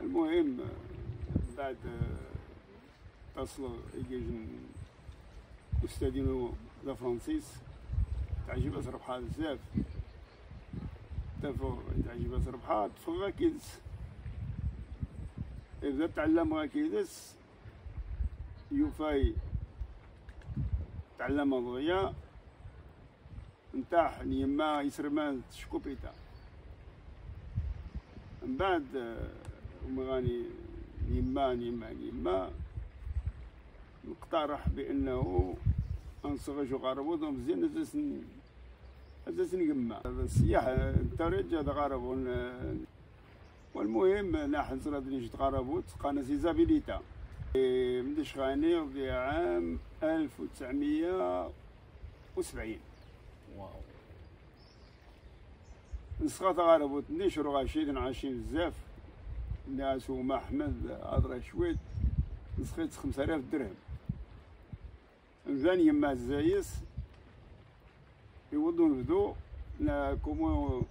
المهم بعد اتصلوا يجي أستاذينو ذا فرانسيس تعجب ربحها بزاف تعجب ربحها تفغ غاكيدس إذا تعلم غاكيدس يوفاي تعلم ضويا نتاح نيما يسرمان تشكوبيتا من بعد ومغاني نيما نقترح بأنه أنصغج غربوط مزيان أساس نجمع السياحة الترج هذا غربون والمهم نحن صرت نجي غربوط قانا سيزابيليتا مديش غاني في عام 1970 واو نسخة غربوط نشرو غاشيد عايشين بزاف الناس وما أحمد أدرى شويت نسخيت 5000 درهم ثاني يما الزايس يوضون بدو كومو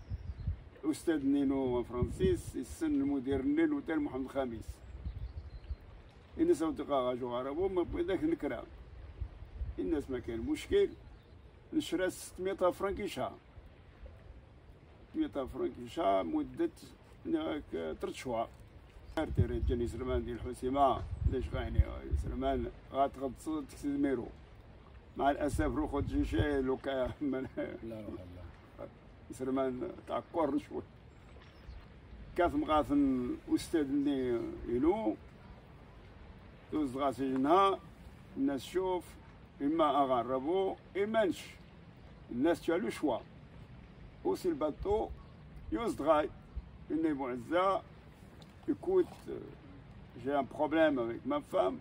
أستاذ نينو فرانسيس السن المدير نيلو تاع محمد الخامس الناس تلقى غاجو غربو ما بداك نكرا الناس ما كان مشكل نشرى 600 فرنك شهر 600 فرنك شهر مدة 3 شهور رجال سلمان ديال الحسيمة ليش غايني سلمان غاتغطس تكسد ميرو مع الاسف روحو تجي شاي لو كان لا سلمان تاع كور شوي كاف مغاثن استاذني يلو دوز غاسينها الناس شوف اما اغربو اما نش الناس تالو شوا اوسي الباطو يوزدغاي اني معزة. Écoute, j'ai un problème avec ma femme,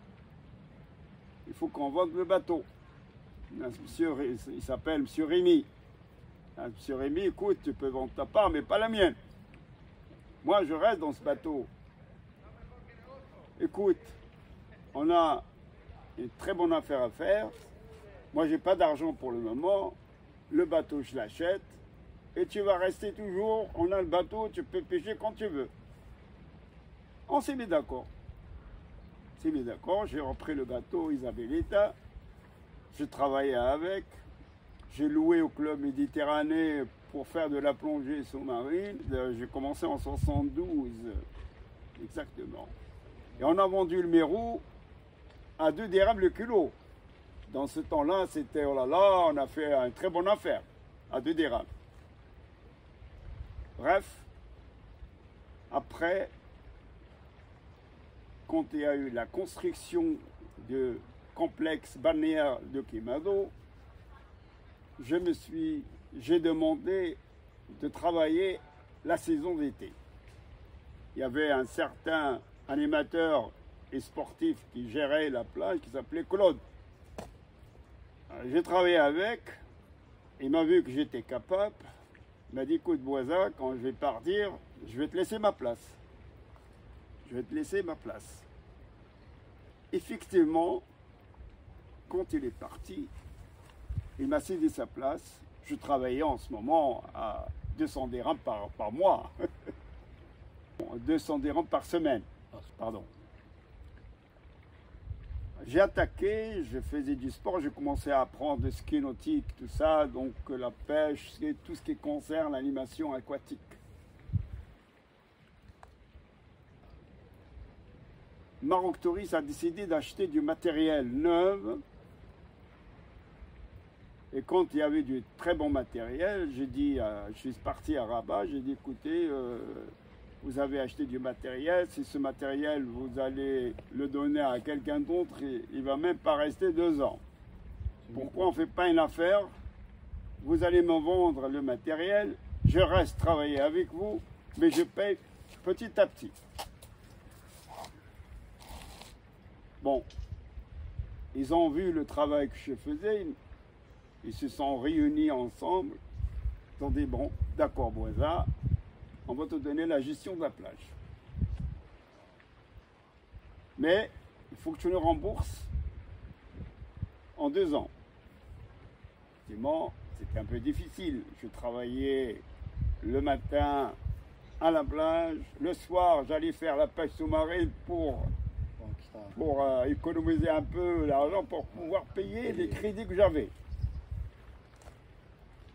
il faut qu'on vende le bateau. Monsieur, il s'appelle Monsieur Rémy. Monsieur Rémy, écoute, tu peux vendre ta part, mais pas la mienne. Moi, je reste dans ce bateau. Écoute, on a une très bonne affaire à faire. Moi, j'ai pas d'argent pour le moment. Le bateau, je l'achète. Et tu vas rester toujours. On a le bateau, tu peux pêcher quand tu veux. On s'est mis d'accord. J'ai repris le bateau Isabelita. Je travaillais avec. J'ai loué au club Méditerranée pour faire de la plongée sous-marine. J'ai commencé en 72, exactement. Et on a vendu le Mérou à 2 dirhams le kilo. Dans ce temps-là, c'était, oh là là, on a fait une très bonne affaire, à 2 dirhams. Bref, après, quand il y a eu la construction du complexe balnéaire de Quemado, j'ai demandé de travailler la saison d'été. Il y avait un certain animateur et sportif qui gérait la plage qui s'appelait Claude. J'ai travaillé avec, il m'a vu que j'étais capable, il m'a dit écoute Boisa, quand je vais partir, je vais te laisser ma place. Effectivement, quand il est parti, il m'a cédé sa place. Je travaillais en ce moment à 200 dirhams par mois. 200 dirhams par semaine, pardon. J'ai attaqué, je faisais du sport, j'ai commencé à apprendre le ski nautique, tout ça, donc la pêche, tout ce qui concerne l'animation aquatique. Maroc Tourisme a décidé d'acheter du matériel neuf. Et quand il y avait du très bon matériel, j'ai dit, je suis parti à Rabat, j'ai dit écoutez, vous avez acheté du matériel, si ce matériel vous allez le donner à quelqu'un d'autre, il ne va même pas rester 2 ans. Pourquoi on ne fait pas une affaire? Vous allez me vendre le matériel, je reste travailler avec vous, mais je paye petit à petit. Bon, ils ont vu le travail que je faisais, ils se sont réunis ensemble, ils ont dit bon, d'accord Boisa, on va te donner la gestion de la plage. Mais il faut que tu nous rembourses en 2 ans. Effectivement, c'était un peu difficile. Je travaillais le matin à la plage. Le soir, j'allais faire la pêche sous-marine pour économiser un peu l'argent pour pouvoir payer les crédits que j'avais.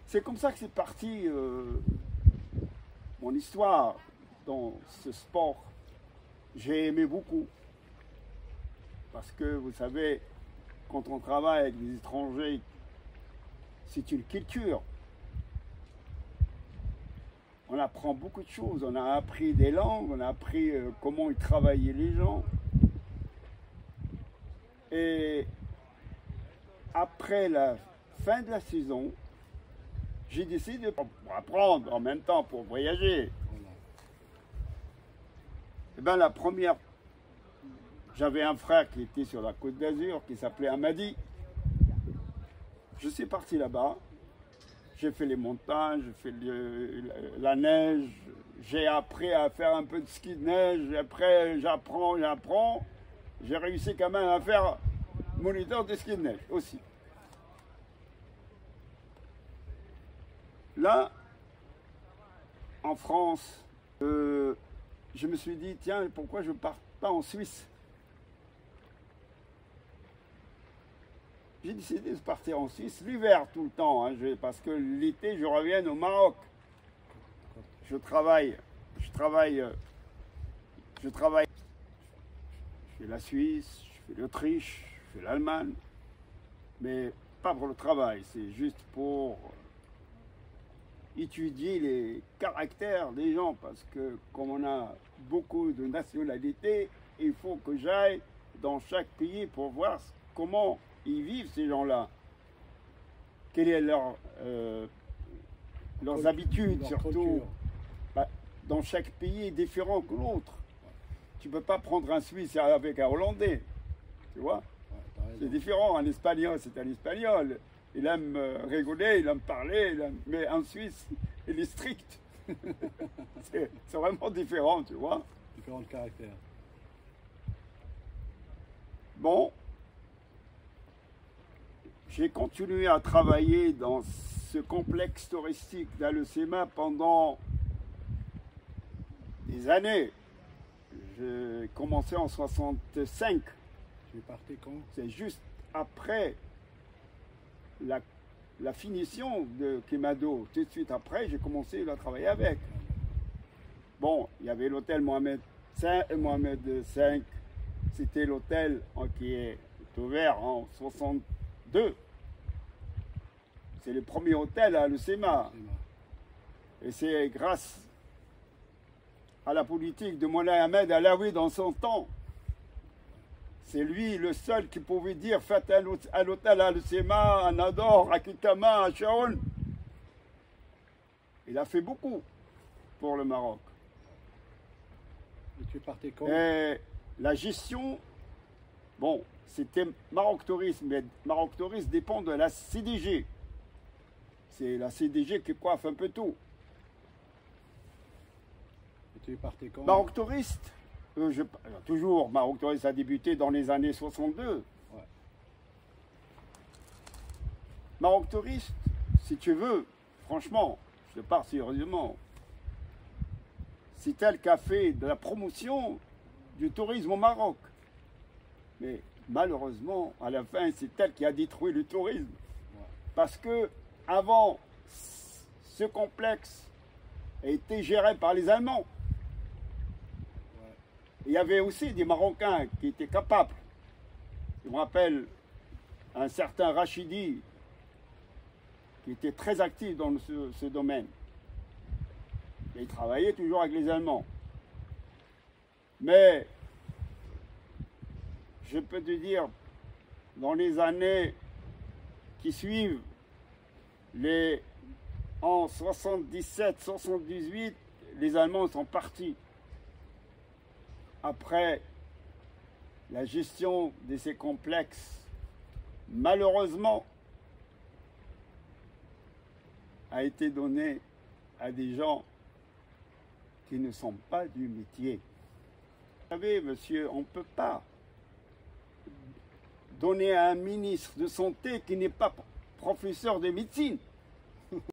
C'est comme ça que c'est parti mon histoire dans ce sport. J'ai aimé beaucoup. Parce que vous savez, quand on travaille avec des étrangers, c'est une culture. On apprend beaucoup de choses. On a appris des langues, on a appris comment ils travaillaient les gens. Et après la fin de la saison, j'ai décidé pour apprendre en même temps pour voyager. Et bien la première, j'avais un frère qui était sur la Côte d'Azur qui s'appelait Amadi. Je suis parti là-bas. J'ai fait les montagnes, j'ai fait la neige. J'ai appris à faire un peu de ski de neige. Après, j'apprends. J'ai réussi quand même à faire moniteur de ski de neige aussi. Là, en France, je me suis dit, tiens, pourquoi je ne pars pas en Suisse? J'ai décidé de partir en Suisse l'hiver tout le temps, hein, parce que l'été, je reviens au Maroc. Je travaille. Je fais la Suisse, je fais l'Autriche, je fais l'Allemagne, mais pas pour le travail, c'est juste pour étudier les caractères des gens, parce que comme on a beaucoup de nationalités, il faut que j'aille dans chaque pays pour voir comment ils vivent, ces gens-là. Quelles sont leurs habitudes, surtout. Bah, dans chaque pays est différent que l'autre. Tu ne peux pas prendre un Suisse avec un Hollandais, tu vois. C'est différent. Un Espagnol, c'est un Espagnol. Il aime rigoler, il aime parler, mais en Suisse, il est strict. C'est vraiment différent, tu vois. Différents de caractère. Bon, j'ai continué à travailler dans ce complexe touristique d'Alesema pendant des années. J'ai commencé en 65. Tu es parti quand? C'est juste après la finition de Kemado. Tout de suite après, j'ai commencé à travailler avec. Bon, il y avait l'hôtel Mohamed V. C'était l'hôtel qui est ouvert en 62. C'est le premier hôtel à Alesema. Et c'est grâce à la politique de Moulay Ahmed Alaoui dans son temps. C'est lui le seul qui pouvait dire faites à l'hôtel à Alesema, à Nador, à Kikama, à Shaoun. Il a fait beaucoup pour le Maroc. Et tu es parti quand? Et la gestion, bon, c'était Maroc Tourisme, mais Maroc Tourisme dépend de la CDG. C'est la CDG qui coiffe un peu tout. Et tu es parti quand? Maroc Touriste, toujours, Maroc Touriste a débuté dans les années 62. Ouais. Maroc Touriste, si tu veux, franchement, je te parle sérieusement, c'est elle qui a fait de la promotion du tourisme au Maroc. Mais malheureusement, à la fin, c'est elle qui a détruit le tourisme. Ouais. Parce que avant, ce complexe était géré par les Allemands. Ouais. Il y avait aussi des Marocains qui étaient capables. Je me rappelle un certain Rachidi qui était très actif dans ce domaine. Et il travaillait toujours avec les Allemands. Mais je peux te dire, dans les années qui suivent, en 77-78, les Allemands sont partis. Après la gestion de ces complexes, malheureusement, a été donnée à des gens qui ne sont pas du métier. Vous savez, monsieur, on ne peut pas donner à un ministre de santé qui n'est pas professeur de médecine